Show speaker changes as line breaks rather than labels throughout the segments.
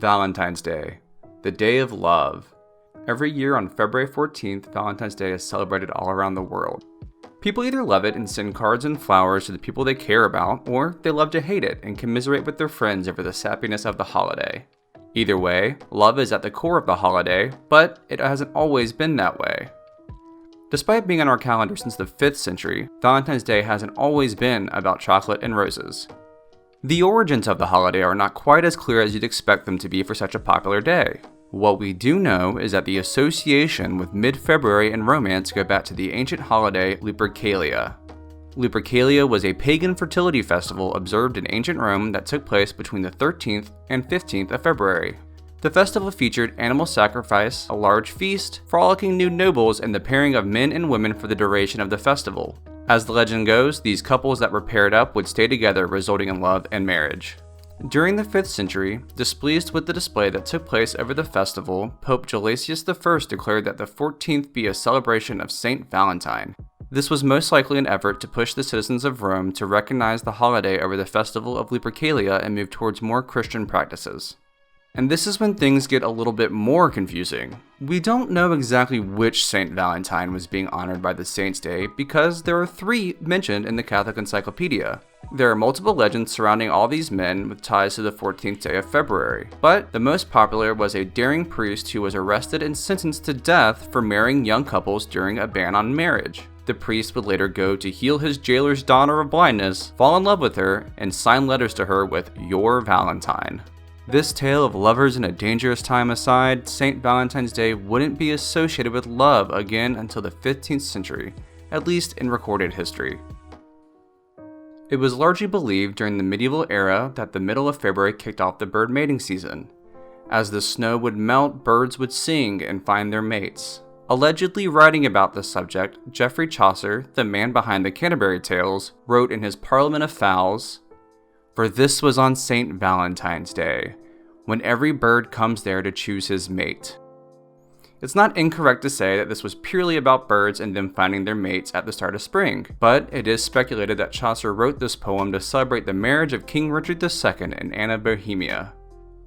Valentine's Day, the day of love. Every year on February 14th, Valentine's Day is celebrated all around the world. People either love it and send cards and flowers to the people they care about, or they love to hate it and commiserate with their friends over the sappiness of the holiday. Either way, love is at the core of the holiday, but it hasn't always been that way. Despite being on our calendar since the 5th century, Valentine's Day hasn't always been about chocolate and roses. The origins of the holiday are not quite as clear as you'd expect them to be for such a popular day. What we do know is that the association with mid-February and romance go back to the ancient holiday Lupercalia. Lupercalia was a pagan fertility festival observed in ancient Rome that took place between the 13th and 15th of February. The festival featured animal sacrifice, a large feast, frolicking nude nobles, and the pairing of men and women for the duration of the festival. As the legend goes, these couples that were paired up would stay together, resulting in love and marriage. During the 5th century, displeased with the display that took place over the festival, Pope Gelasius I declared that the 14th be a celebration of Saint Valentine. This was most likely an effort to push the citizens of Rome to recognize the holiday over the festival of Lupercalia and move towards more Christian practices. And this is when things get a little bit more confusing. We don't know exactly which Saint Valentine was being honored by the Saint's Day because there are 3 mentioned in the Catholic Encyclopedia. There are multiple legends surrounding all these men with ties to the 14th day of February, but the most popular was a daring priest who was arrested and sentenced to death for marrying young couples during a ban on marriage. The priest would later go to heal his jailer's daughter of blindness, fall in love with her, and sign letters to her with "Your Valentine." This tale of lovers in a dangerous time aside, St. Valentine's Day wouldn't be associated with love again until the 15th century, at least in recorded history. It was largely believed during the medieval era that the middle of February kicked off the bird mating season. As the snow would melt, birds would sing and find their mates. Allegedly writing about this subject, Geoffrey Chaucer, the man behind the Canterbury Tales, wrote in his Parliament of Fowls, "For this was on St. Valentine's Day, when every bird comes there to choose his mate." It's not incorrect to say that this was purely about birds and them finding their mates at the start of spring, but it is speculated that Chaucer wrote this poem to celebrate the marriage of King Richard II and Anne of Bohemia.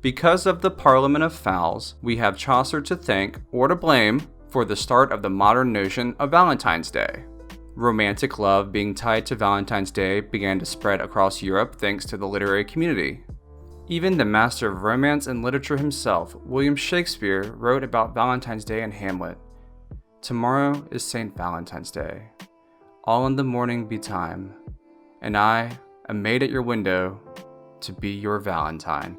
Because of the Parliament of Fowls, we have Chaucer to thank, or to blame, for the start of the modern notion of Valentine's Day. Romantic love being tied to Valentine's Day began to spread across Europe thanks to the literary community. Even the master of romance and literature himself, William Shakespeare, wrote about Valentine's Day in Hamlet. "Tomorrow is St. Valentine's Day. All in the morning betime, and I, a maid at your window, to be your Valentine."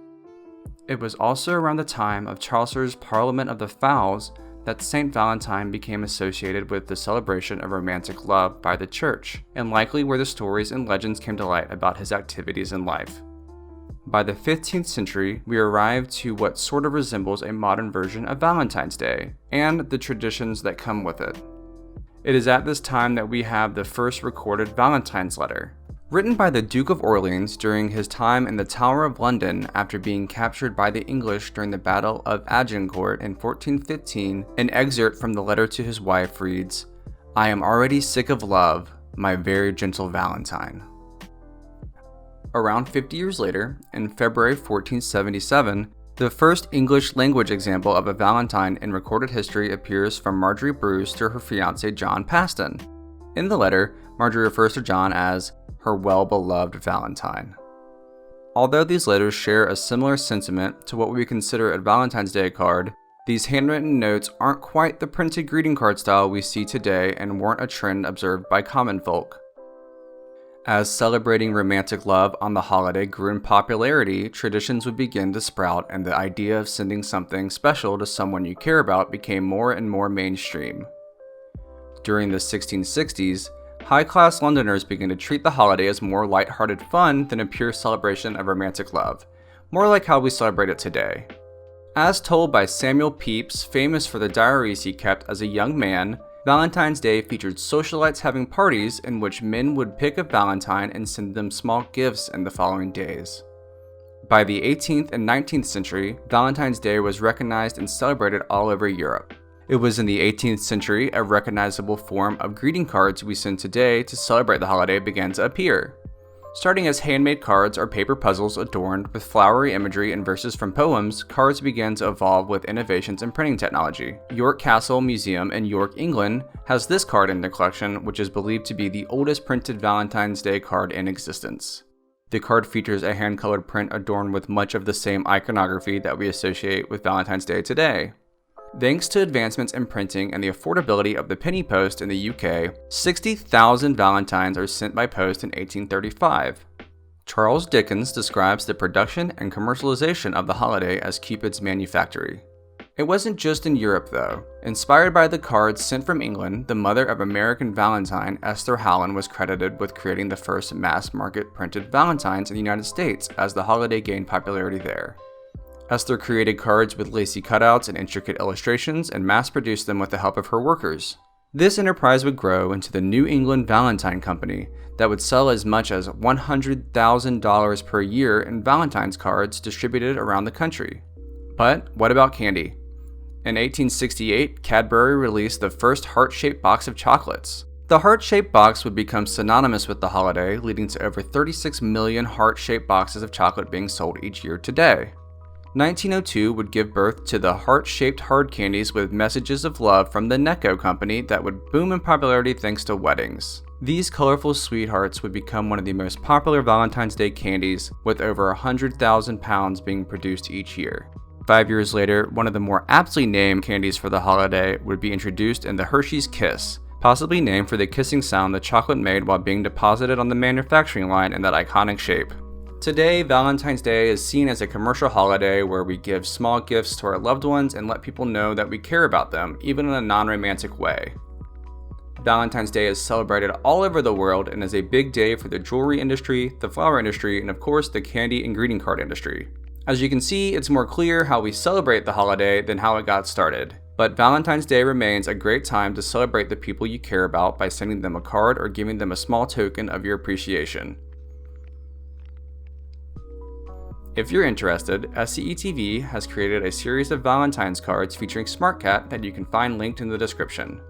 It was also around the time of Chaucer's Parliament of the Fowls that St. Valentine became associated with the celebration of romantic love by the church, and likely where the stories and legends came to light about his activities in life. By the 15th century, we arrive to what sort of resembles a modern version of Valentine's Day, and the traditions that come with it. It is at this time that we have the first recorded Valentine's letter. Written by the Duke of Orleans during his time in the Tower of London after being captured by the English during the Battle of Agincourt in 1415, an excerpt from the letter to his wife reads, "I am already sick of love, my very gentle Valentine." Around 50 years later, in February 1477, the first English language example of a Valentine in recorded history appears from Marjorie Bruce to her fiancé John Paston. In the letter, Marjorie refers to John as her well-beloved Valentine. Although these letters share a similar sentiment to what we consider a Valentine's Day card, these handwritten notes aren't quite the printed greeting card style we see today and weren't a trend observed by common folk. As celebrating romantic love on the holiday grew in popularity, traditions would begin to sprout and the idea of sending something special to someone you care about became more and more mainstream. During the 1660s, high-class Londoners began to treat the holiday as more light-hearted fun than a pure celebration of romantic love, more like how we celebrate it today. As told by Samuel Pepys, famous for the diaries he kept as a young man, Valentine's Day featured socialites having parties in which men would pick a Valentine and send them small gifts in the following days. By the 18th and 19th century, Valentine's Day was recognized and celebrated all over Europe. It was in the 18th century a recognizable form of greeting cards we send today to celebrate the holiday began to appear. Starting as handmade cards or paper puzzles adorned with flowery imagery and verses from poems, cards began to evolve with innovations in printing technology. York Castle Museum in York, England has this card in their collection, which is believed to be the oldest printed Valentine's Day card in existence. The card features a hand-colored print adorned with much of the same iconography that we associate with Valentine's Day today. Thanks to advancements in printing and the affordability of the penny post in the UK, 60,000 Valentines are sent by post in 1835. Charles Dickens describes the production and commercialization of the holiday as Cupid's manufactory. It wasn't just in Europe though. Inspired by the cards sent from England, the mother of American Valentine, Esther Howland, was credited with creating the first mass-market printed Valentines in the United States as the holiday gained popularity there. Esther created cards with lacy cutouts and intricate illustrations and mass-produced them with the help of her workers. This enterprise would grow into the New England Valentine Company that would sell as much as $100,000 per year in Valentine's cards distributed around the country. But what about candy? In 1868, Cadbury released the first heart-shaped box of chocolates. The heart-shaped box would become synonymous with the holiday, leading to over 36 million heart-shaped boxes of chocolate being sold each year today. 1902 would give birth to the heart-shaped hard candies with messages of love from the Necco company that would boom in popularity thanks to weddings. These colorful sweethearts would become one of the most popular Valentine's Day candies, with over 100,000 pounds being produced each year. 5 years later, one of the more aptly named candies for the holiday would be introduced in the Hershey's Kiss, possibly named for the kissing sound the chocolate made while being deposited on the manufacturing line in that iconic shape. Today, Valentine's Day is seen as a commercial holiday where we give small gifts to our loved ones and let people know that we care about them, even in a non-romantic way. Valentine's Day is celebrated all over the world and is a big day for the jewelry industry, the flower industry, and of course the candy and greeting card industry. As you can see, it's more clear how we celebrate the holiday than how it got started. But Valentine's Day remains a great time to celebrate the people you care about by sending them a card or giving them a small token of your appreciation. If you're interested, SCE-TV has created a series of Valentine's cards featuring SmartCat that you can find linked in the description.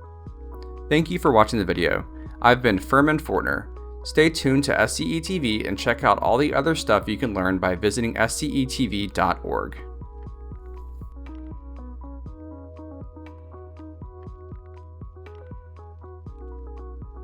Thank you for watching the video. I've been Furman Fortner. Stay tuned to SCE-TV and check out all the other stuff you can learn by visiting scetv.org.